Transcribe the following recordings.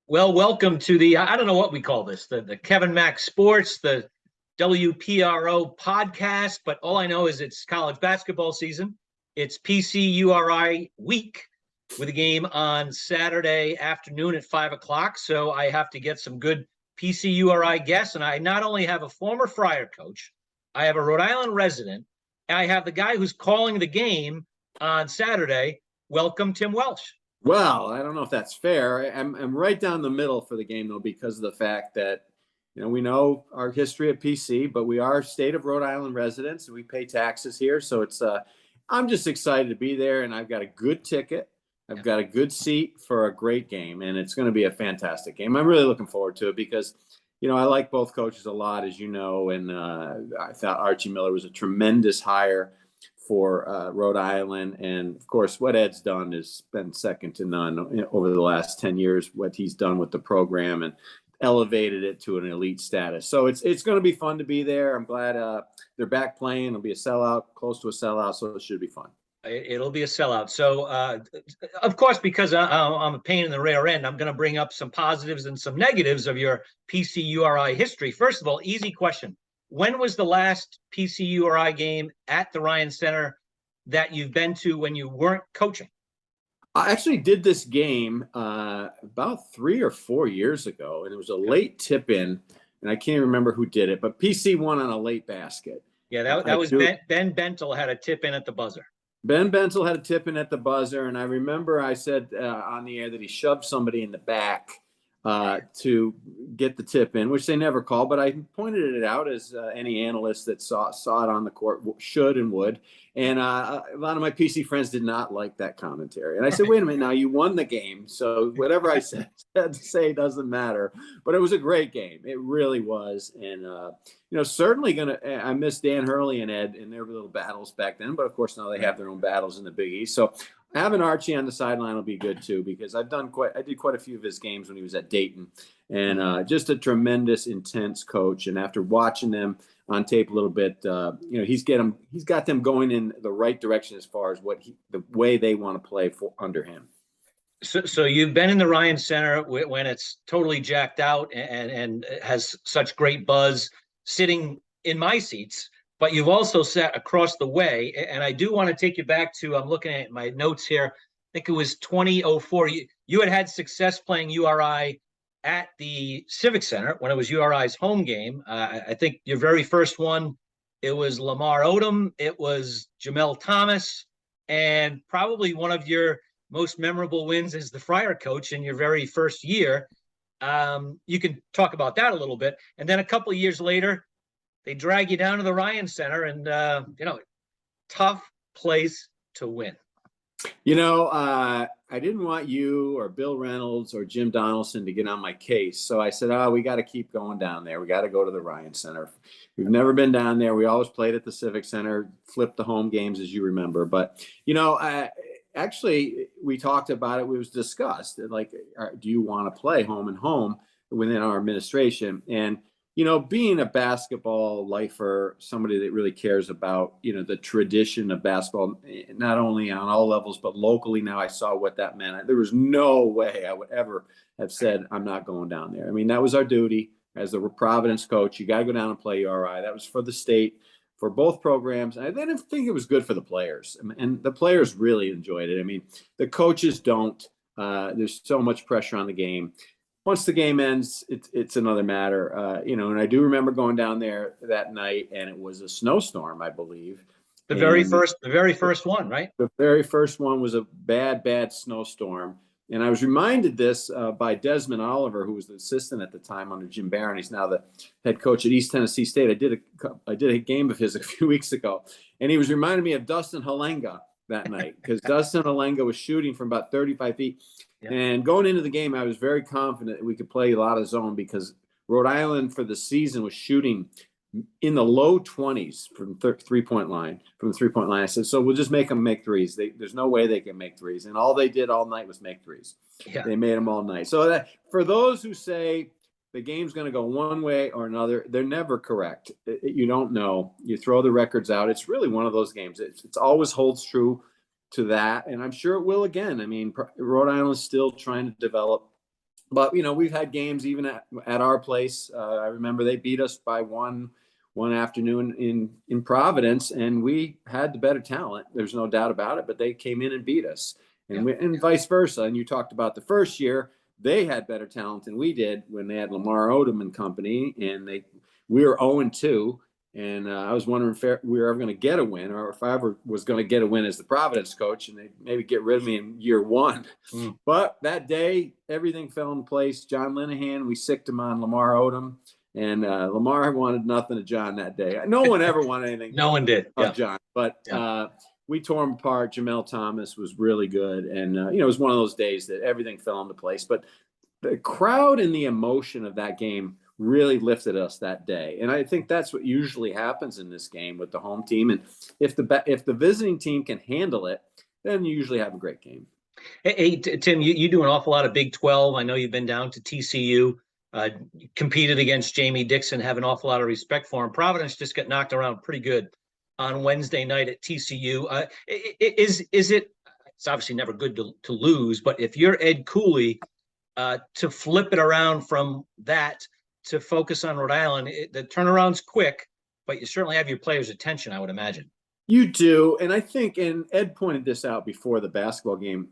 Well, welcome to I don't know what we call this, the Kevin Mack Sports, the WPRO podcast, but all I know is it's college basketball season. It's PC-URI week with a game on Saturday afternoon at 5 o'clock. So I have to get some good PC-URI guests. And I not only have a former Friar coach, I have a Rhode Island resident, and I have the guy who's calling the game on Saturday. Welcome, Tim Welsh. Well, I don't know if that's fair. I'm right down the middle for the game, though, because of the fact that, we know our history at PC, but we are state of Rhode Island residents and we pay taxes here. So I'm just excited to be there, and I've got a good ticket. I've got a good seat for a great game, and it's going to be a fantastic game. I'm really looking forward to it because, I like both coaches a lot, as you know, and I thought Archie Miller was a tremendous hire for Rhode Island. And of course, what Ed's done has been second to none over the last 10 years, what he's done with the program and elevated it to an elite status. So it's going to be fun to be there. I'm glad they're back playing. It'll be a sellout, close to a sellout. So it should be fun. It'll be a sellout. So, of course, because I'm a pain in the rear end, I'm going to bring up some positives and some negatives of your PC-URI history. First of all, easy question. When was the last PC-URI game at the Ryan Center that you've been to when you weren't coaching? I actually did this game about 3 or 4 years ago, and it was a late tip-in, and I can't remember who did it, but PC won on a late basket. Yeah, that was Ben Bentel had a tip-in at the buzzer. Ben Bentel had a tip-in at the buzzer, and I remember I said on the air that he shoved somebody in the back to get the tip in, which they never called, but I pointed it out as any analyst that saw it on the court should and would. And a lot of my PC friends did not like that commentary. And I said, wait a minute, now you won the game. So whatever I said to say doesn't matter. But it was a great game. It really was. And, certainly I miss Dan Hurley and Ed and their little battles back then. But of course, now they have their own battles in the Big East. So having Archie on the sideline will be good too, because I did quite a few of his games when he was at Dayton, and just a tremendous, intense coach. And after watching them on tape a little bit, he's got them going in the right direction as far as the way they want to play under him. So you've been in the Ryan Center when it's totally jacked out and has such great buzz, sitting in my seats. But you've also sat across the way, and I do want to take you back to, I'm looking at my notes here, I think it was 2004. You had success playing URI at the Civic Center when it was URI's home game. I think your very first one, it was Lamar Odom, it was Jamel Thomas, and probably one of your most memorable wins as the Friar coach in your very first year. You can talk about that a little bit. And then a couple of years later, they drag you down to the Ryan Center, and, tough place to win. I didn't want you or Bill Reynolds or Jim Donaldson to get on my case. So I said, we got to keep going down there. We got to go to the Ryan Center. We've never been down there. We always played at the Civic Center, flipped the home games, as you remember. But, actually, we talked about it. It was discussed. Like, do you want to play home and home within our administration? And being a basketball lifer, somebody that really cares about, the tradition of basketball, not only on all levels, but locally now, I saw what that meant. There was no way I would ever have said, I'm not going down there. I mean, that was our duty as the Providence coach. You got to go down and play URI. That was for the state, for both programs. And I didn't think it was good for the players. And the players really enjoyed it. I mean, the coaches don't. There's so much pressure on the game. Once the game ends, it's another matter, and I do remember going down there that night, and it was a snowstorm, I believe. The very first one, right? The very first one was a bad snowstorm, and I was reminded this by Desmond Oliver, who was the assistant at the time under Jim Barron. He's now the head coach at East Tennessee State. I did a game of his a few weeks ago, and he was reminding me of Dustin Halenga that night, because Dustin Halenga was shooting from about 35 feet. Yeah. And going into the game, I was very confident that we could play a lot of zone, because Rhode Island for the season was shooting in the low 20s from the three-point line. I said, so we'll just make them make threes. There's no way they can make threes. And all they did all night was make threes. Yeah. They made them all night. So for those who say the game's going to go one way or another, they're never correct. You don't know. You throw the records out. It's really one of those games. It's always holds true to that, and I'm sure it will again. I mean, Rhode Island is still trying to develop But we've had games even at our place. I remember they beat us by one afternoon in Providence, and we had the better talent. There's no doubt about it. But they came in and beat us, and and vice versa. And you talked about the first year; they had better talent than we did when they had Lamar Odom and company, and we were 0-2. And I was wondering if we were ever going to get a win, or if I ever was going to get a win as the Providence coach, and they maybe get rid of me in year one. But that day, everything fell in place. John Linehan, we sicked him on Lamar Odom, and Lamar wanted nothing of John that day. No one ever wanted anything. No one did. Of John, but we tore him apart. Jamel Thomas was really good, and it was one of those days that everything fell into place. But the crowd and the emotion of that game really lifted us that day. And I think that's what usually happens in this game with the home team. And if the visiting team can handle it, then you usually have a great game. Hey, Tim, you do an awful lot of Big 12. I know you've been down to TCU, competed against Jamie Dixon, have an awful lot of respect for him. Providence just got knocked around pretty good on Wednesday night at TCU. It's obviously never good to lose, but if you're Ed Cooley, to flip it around from that to focus on Rhode Island, the turnaround's quick, but you certainly have your players' attention, I would imagine. You do, and I think, and Ed pointed this out before the basketball game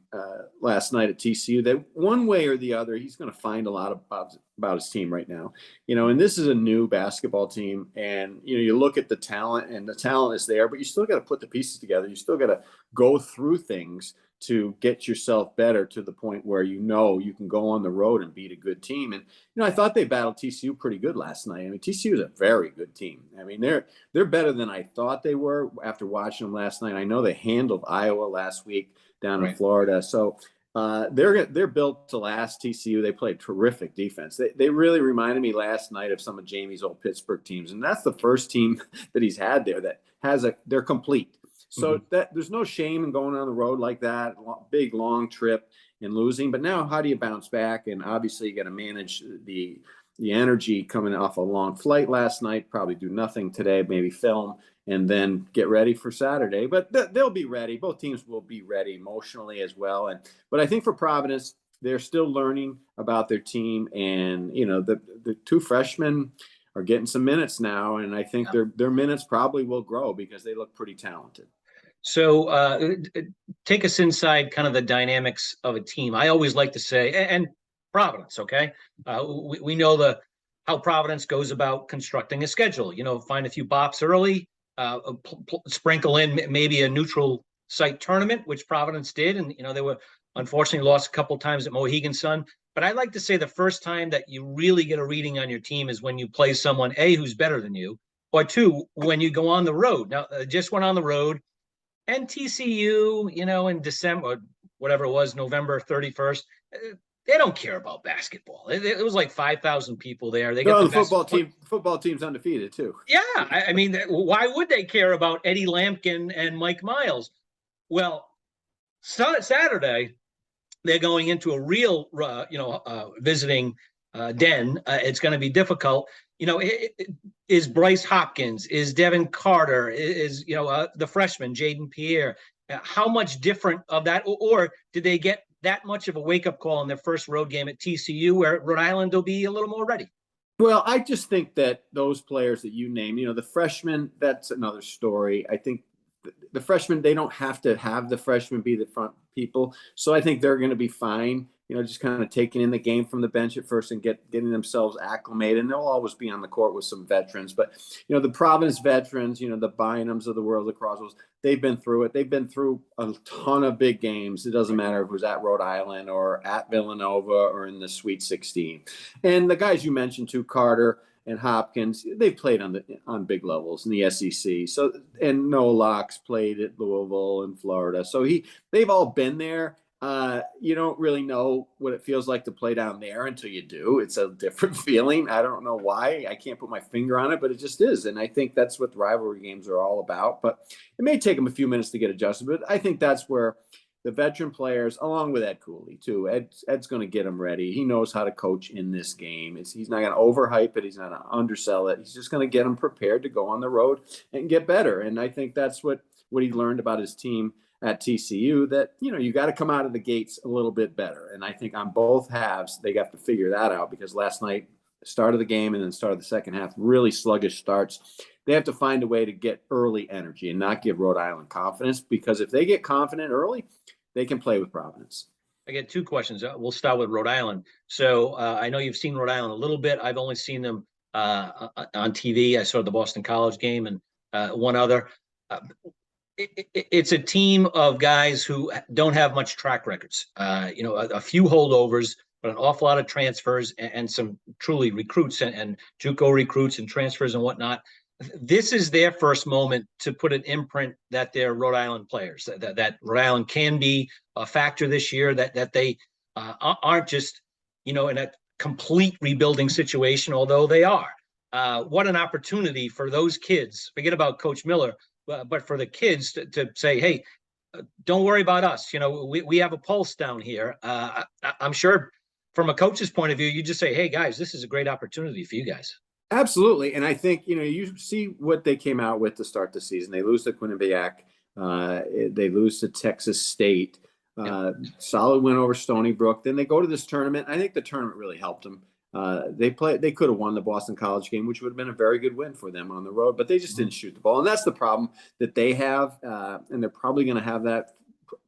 last night at TCU, that one way or the other, he's going to find a lot about his team right now. And this is a new basketball team, and you look at the talent, and the talent is there, but you still got to put the pieces together. You still got to go through things to get yourself better to the point where you can go on the road and beat a good team. And I thought they battled TCU pretty good last night. I mean, TCU is a very good team. I mean, they're better than I thought they were after watching them last night. I know they handled Iowa last week down in Florida, so they're built to last. TCU, they played terrific defense. They really reminded me last night of some of Jamie's old Pittsburgh teams, and that's the first team that he's had there that they're complete. So that there's no shame in going on the road like that, big, long trip and losing. But now how do you bounce back? And obviously you got to manage the energy coming off a long flight last night, probably do nothing today, maybe film, and then get ready for Saturday. But they'll be ready. Both teams will be ready emotionally as well. But I think for Providence, they're still learning about their team. And, the two freshmen are getting some minutes now. And I think their minutes probably will grow because they look pretty talented. So take us inside kind of the dynamics of a team. I always like to say, and Providence, okay? We know how Providence goes about constructing a schedule. Find a few bops early, sprinkle in maybe a neutral site tournament, which Providence did. And, they were unfortunately lost a couple times at Mohegan Sun. But I like to say the first time that you really get a reading on your team is when you play someone, A, who's better than you, or two, when you go on the road. Now, just went on the road. And TCU, in December, whatever it was, November 31st, they don't care about basketball. It was like 5,000 people there. They got the football team. Football team's undefeated too. Yeah, I mean, why would they care about Eddie Lampkin and Mike Miles? Well, Saturday they're going into a real, visiting den. It's going to be difficult. Is Bryce Hopkins, is Devin Carter, is the freshman Jaden Pierre? How much different of that, or did they get that much of a wake-up call in their first road game at TCU, where Rhode Island will be a little more ready? Well, I just think that those players that you named, the freshmen, that's another story. I think the freshmen, they don't have to have the freshmen be the front people, so I think they're going to be fine. Just kind of taking in the game from the bench at first and getting themselves acclimated. And they'll always be on the court with some veterans. But, the Providence veterans, the Bynums of the world, the Croswells, they've been through it. They've been through a ton of big games. It doesn't matter if it was at Rhode Island or at Villanova or in the Sweet 16. And the guys you mentioned too, Carter and Hopkins, they've played on big levels in the SEC. So, and Noah Locke's played at Louisville and Florida. So they've all been there. You don't really know what it feels like to play down there until you do. It's a different feeling. I don't know why. I can't put my finger on it, but it just is. And I think that's what the rivalry games are all about. But it may take them a few minutes to get adjusted. But I think that's where the veteran players, along with Ed Cooley, too. Ed's going to get them ready. He knows how to coach in this game. He's not going to overhype it. He's not going to undersell it. He's just going to get them prepared to go on the road and get better. And I think that's what he learned about his team at TCU that, you got to come out of the gates a little bit better. And I think on both halves, they have to figure that out, because last night, start of the game and then start of the second half, really sluggish starts. They have to find a way to get early energy and not give Rhode Island confidence, because if they get confident early, they can play with Providence. I get two questions. We'll start with Rhode Island. So I know you've seen Rhode Island a little bit. I've only seen them on TV. I saw the Boston College game and one other. It's a team of guys who don't have much track records. A few holdovers, but an awful lot of transfers and some truly recruits and JUCO recruits and transfers and whatnot. This is their first moment to put an imprint that they're Rhode Island players, that Rhode Island can be a factor this year, that they aren't just, in a complete rebuilding situation, although they are. What an opportunity for those kids. Forget about Coach Miller, but for the kids to say, hey, don't worry about us. We have a pulse down here. I'm sure from a coach's point of view, you just say, hey, guys, this is a great opportunity for you guys. Absolutely. And I think, you see what they came out with to start the season. They lose to Quinnipiac. They lose to Texas State. Solid win over Stony Brook. Then they go to this tournament. I think the tournament really helped them. They could have won the Boston College game, which would have been a very good win for them on the road, but they just didn't shoot the ball. And that's the problem that they have. And they're probably going to have that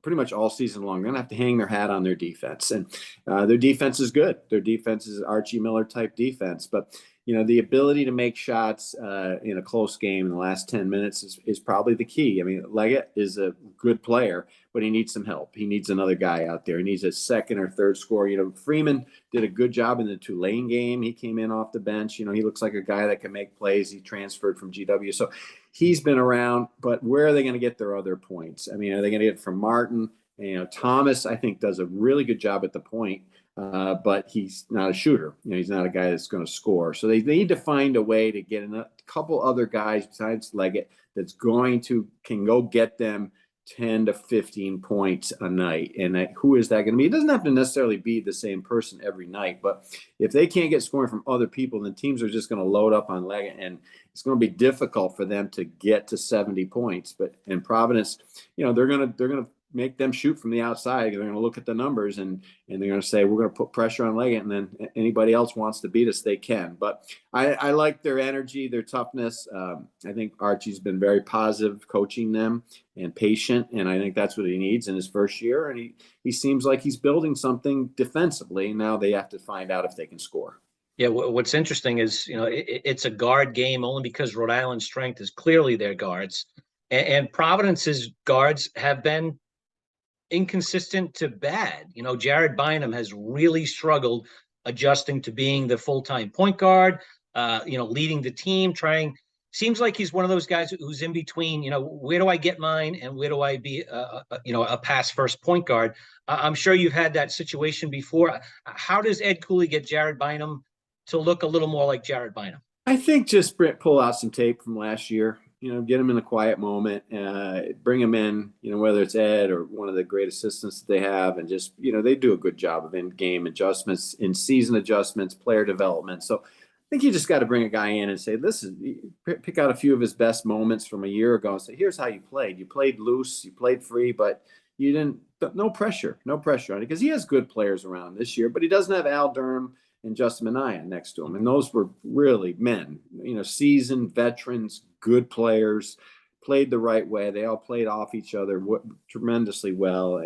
pretty much all season long. They're going to have to hang their hat on their defense. And their defense is good. Their defense is Archie Miller type defense. But, the ability to make shots in a close game in the last 10 minutes is probably the key. I mean, Leggett is a good player, but he needs some help. He needs another guy out there. He needs a second or third scorer. Freeman did a good job in the Tulane game. He came in off the bench. He looks like a guy that can make plays. He transferred from GW. So he's been around, but where are they going to get their other points? I mean, are they going to get it from Martin? Thomas, I think, does a really good job at the point. But he's not a shooter. He's not a guy that's going to score. So they need to find a way to get a couple other guys besides Leggett that's can go get them 10 to 15 points a night. And who is that going to be? It doesn't have to necessarily be the same person every night, but if they can't get scoring from other people, then teams are just going to load up on Leggett, and it's going to be difficult for them to get to 70 points. But in Providence, they're going to make them shoot from the outside. They're going to look at the numbers and they're going to say, we're going to put pressure on Leggett, and then anybody else wants to beat us, they can. But I like their energy, their toughness. I think Archie's been very positive coaching them and patient, and I think that's what he needs in his first year. And he seems like he's building something defensively. Now they have to find out if they can score. Yeah, what's interesting is, it's a guard game only because Rhode Island's strength is clearly their guards. And Providence's guards have been inconsistent to bad. Jared Bynum has really struggled adjusting to being the full-time point guard, leading the team, seems like he's one of those guys who's in between, where do I get mine and where do I be, a pass first point guard? I'm sure you've had that situation before. How does Ed Cooley get Jared Bynum to look a little more like Jared Bynum? I think just pull out some tape from last year. Get him in a quiet moment, bring him in, whether it's Ed or one of the great assistants that they have, and just, they do a good job of in-game adjustments, in-season adjustments, player development. So I think you just got to bring a guy in and say, listen, pick out a few of his best moments from a year ago and say, here's how you played. You played loose, you played free, but you didn't, no pressure on it, because he has good players around this year, but he doesn't have Al Durham and Justin Minaya next to him. And those were really men, seasoned veterans, good players, played the right way. They all played off each other tremendously well.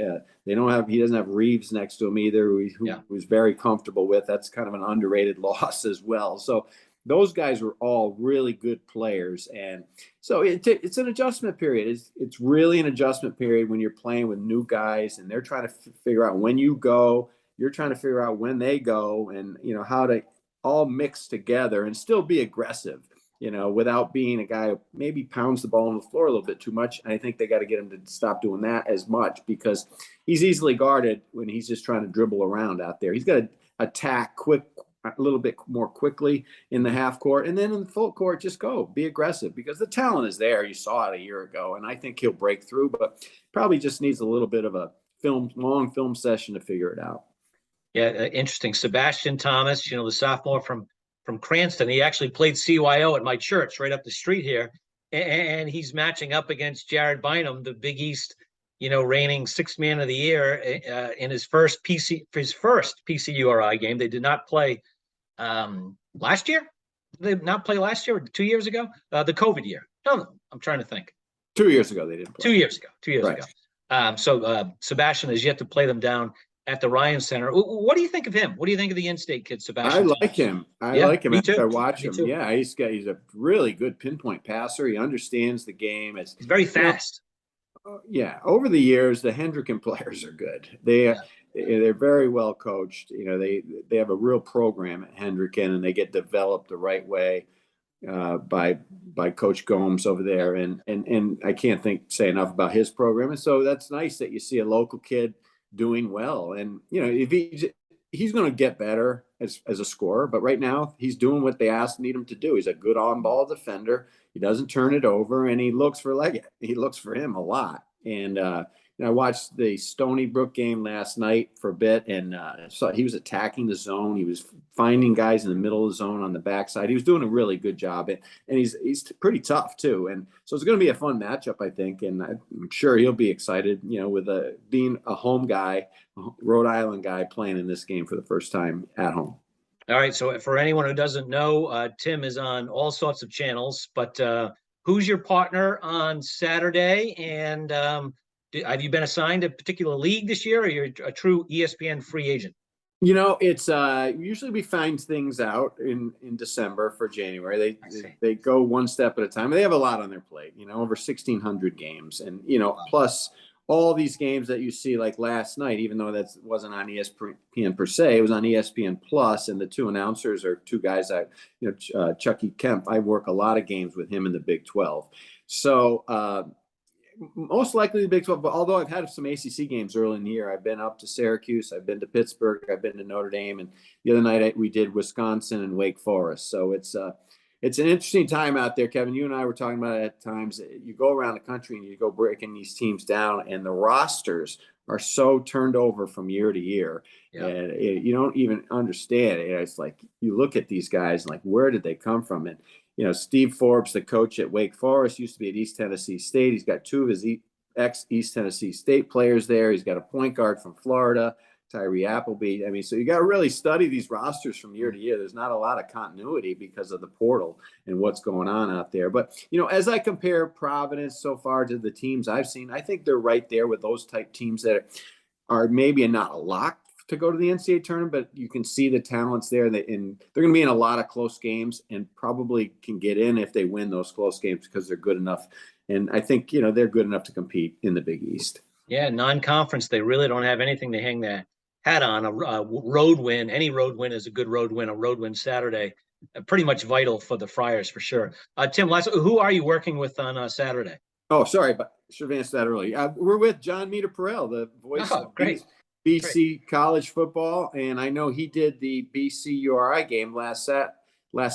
He doesn't have Reeves next to him either, who was very comfortable with. That's kind of an underrated loss as well. So those guys were all really good players. And so it's an adjustment period. It's really an adjustment period when you're playing with new guys and they're trying to figure out when you go. You're trying to figure out when they go, and how to all mix together and still be aggressive, without being a guy who maybe pounds the ball on the floor a little bit too much. And I think they got to get him to stop doing that as much, because he's easily guarded when he's just trying to dribble around out there. He's got to attack a little bit more quickly in the half court, and then in the full court, just be aggressive, because the talent is there. You saw it a year ago, and I think he'll break through, but probably just needs a little bit of a long film session to figure it out. Yeah, interesting. Sebastian Thomas, the sophomore from Cranston. He actually played CYO at my church right up the street here, and he's matching up against Jared Bynum, the Big East reigning sixth man of the year in his first PC-URI game. They did not play last year. They did not play last year or 2 years ago, the COVID year. No, I'm trying to think. 2 years ago they didn't play. 2 years ago. 2 years Right. ago. So Sebastian has yet to play them down at the Ryan Center. What do you think of him? What do you think of the in-state kid, Sebastian? I like him. I Yeah, like him me after too. I watch Me him. too. Yeah, he's a really good pinpoint passer. He understands the game. He's very fast. Yeah, over the years, the Hendricken players are good. They're very well coached. They have a real program at Hendricken, and they get developed the right way by Coach Gomes over there. And I can't say enough about his program. And so that's nice that you see a local kid doing well. And if he's going to get better as a scorer, but right now he's doing what they need him to do. He's a good on-ball defender. He doesn't turn it over, and he looks for Leggett. He looks for him a lot. And I watched the Stony Brook game last night for a bit, and so he was attacking the zone. He was finding guys in the middle of the zone on the backside. He was doing a really good job, and he's pretty tough too. And so it's going to be a fun matchup, I think. And I'm sure he'll be excited, with being a home guy, a Rhode Island guy playing in this game for the first time at home. All right. So for anyone who doesn't know, Tim is on all sorts of channels, but who's your partner on Saturday? And have you been assigned a particular league this year, or you're a true ESPN free agent? It's usually we find things out in December for January. They go one step at a time. They have a lot on their plate, over 1,600 games, and plus all these games that you see like last night, even though that wasn't on ESPN per se, it was on ESPN Plus, and the two announcers are two guys Chucky Kemp. I work a lot of games with him in the Big 12. So most likely the Big 12, but although I've had some ACC games early in the year, I've been up to Syracuse, I've been to Pittsburgh, I've been to Notre Dame, and the other night we did Wisconsin and Wake Forest. So it's an interesting time out there, Kevin. You and I were talking about it at times. You go around the country and you go breaking these teams down, and the rosters are so turned over from year to year. Yeah. And you don't even understand it. It's like you look at these guys and like, where did they come from? And Steve Forbes, the coach at Wake Forest, used to be at East Tennessee State. He's got two of his ex-East Tennessee State players there. He's got a point guard from Florida, Tyree Appleby. I mean, so you got to really study these rosters from year to year. There's not a lot of continuity because of the portal and what's going on out there. But, as I compare Providence so far to the teams I've seen, I think they're right there with those type teams that are maybe not a lock to go to the NCAA tournament, but you can see the talents there, and they're going to be in a lot of close games and probably can get in if they win those close games because they're good enough. And I think, they're good enough to compete in the Big East. Yeah, non-conference, they really don't have anything to hang their hat on. A road win, any road win is a good road win. A road win Saturday, pretty much vital for the Friars for sure. Tim, who are you working with on Saturday? Oh, sorry, but I should have answered that early. We're with John Meter-Perel, the voice of BC college football, and I know he did the PC-URI game last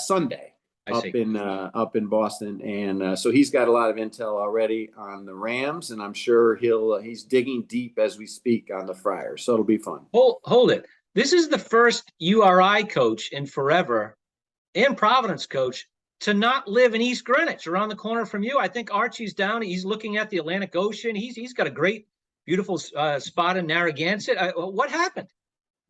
Sunday up in Boston, and so he's got a lot of intel already on the Rams, and I'm sure he's digging deep as we speak on the Friars, so it'll be fun. Hold it. This is the first URI coach in forever, and Providence coach, to not live in East Greenwich, around the corner from you. I think Archie's down. He's looking at the Atlantic Ocean. He's got a great, beautiful spot in Narragansett. What happened?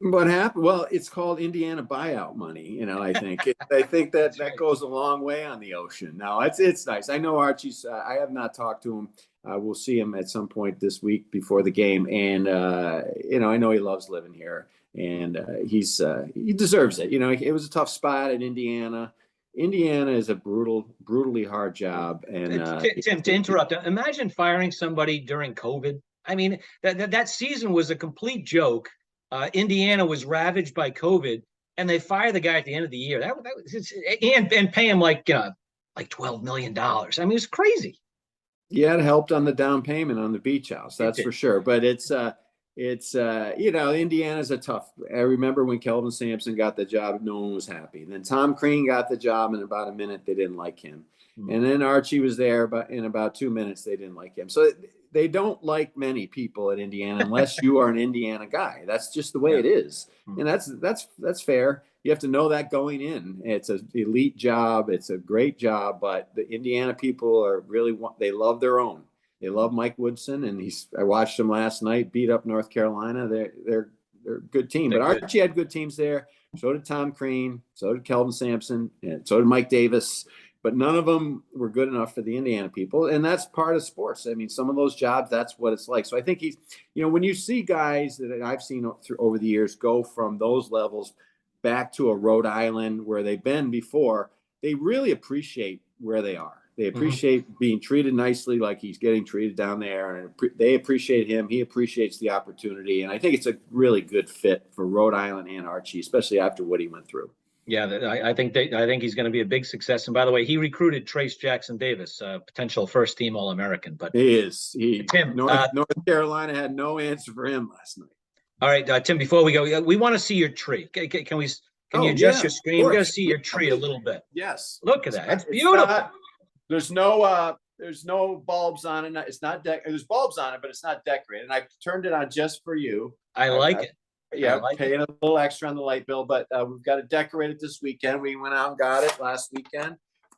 What happened? Well, it's called Indiana buyout money. I think I think that goes a long way on the ocean. Now it's nice. I know Archie's. I have not talked to him. We'll see him at some point this week before the game, and I know he loves living here, and he deserves it. It was a tough spot in Indiana. Indiana is a brutally hard job. And Tim, to interrupt, imagine firing somebody during COVID. I mean, that season was a complete joke. Indiana was ravaged by COVID, and they fire the guy at the end of the year. And pay him like $12 million. I mean, it's crazy. Yeah, it helped on the down payment on the beach house. That's for sure. But it's Indiana's a tough. I remember when Kelvin Sampson got the job, no one was happy. Then Tom Crean got the job, and in about a minute they didn't like him. And then Archie was there, but in about 2 minutes they didn't like him. So they don't like many people at Indiana unless you are an Indiana guy. That's just the way it is, and that's fair. You have to know that going in. It's an elite job. It's a great job, but the Indiana people they love their own, They love Mike Woodson, and I watched him last night beat up North Carolina. They're a good team. But Archie had good teams there. So did Tom Crean. So did Kelvin Sampson. And so did Mike Davis. But none of them were good enough for the Indiana people. And that's part of sports. I mean, some of those jobs, that's what it's like. So I think he's, when you see guys that I've seen over the years go from those levels back to a Rhode Island where they've been before, they really appreciate where they are. They appreciate being treated nicely like he's getting treated down there. And they appreciate him. He appreciates the opportunity. And I think it's a really good fit for Rhode Island and Archie, especially after what he went through. Yeah, I think he's going to be a big success. And by the way, he recruited Trace Jackson Davis, potential first-team All-American. But he is. Tim, North Carolina had no answer for him last night. All right, Tim. Before we go, we want to see your tree. Can you adjust your screen? We got to see your tree a little bit. Yes. Look at that. It's beautiful. There's no bulbs on it. It's not there's bulbs on it, but it's not decorated. And I turned it on just for you. I like it. Yeah, paying a little extra on the light bill, but we've got to decorate it this weekend. We went out and got it last weekend.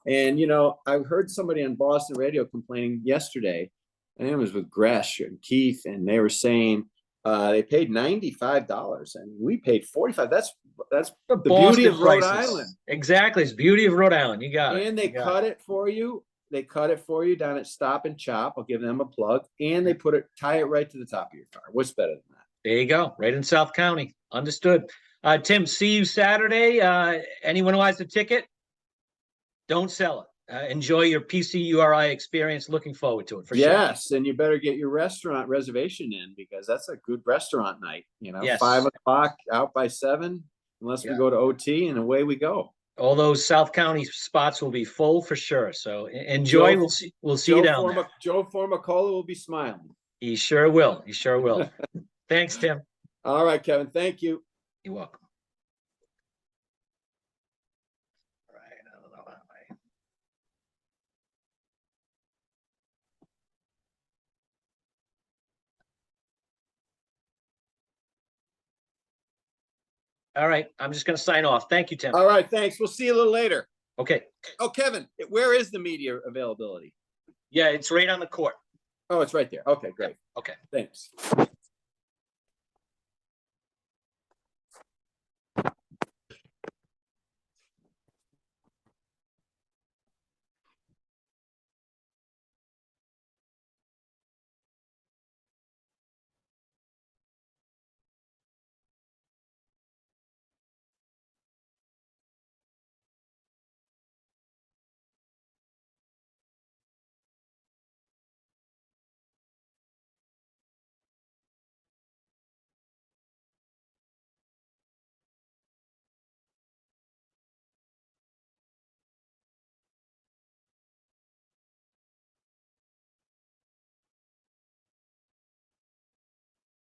And, I heard somebody on Boston radio complaining yesterday, and it was with Gresh and Keith, and they were saying they paid $95 and we paid $45. That's the beauty of Rhode Island. Exactly. It's the beauty of Rhode Island. You got it. And they cut it for you. They cut it for you down at Stop and Chop. I'll give them a plug. And they tie it right to the top of your car. What's better than that? There you go. Right in South County. Understood. Tim, see you Saturday. Anyone who has a ticket, don't sell it. Enjoy your PC-URI experience. Looking forward to it for sure. Yes, and you better get your restaurant reservation in because that's a good restaurant night. Yes. 5 o'clock out by 7, unless we go to OT, and away we go. All those South County spots will be full for sure. So enjoy. We'll see you down there. Joe Formicola will be smiling. He sure will. He sure will. Thanks, Tim. All right, Kevin. Thank you. You're welcome. All right. I'm just going to sign off. Thank you, Tim. All right. Thanks. We'll see you a little later. Okay. Oh, Kevin, where is the media availability? Yeah, it's right on the court. Oh, it's right there. Okay, great. Okay. Thanks.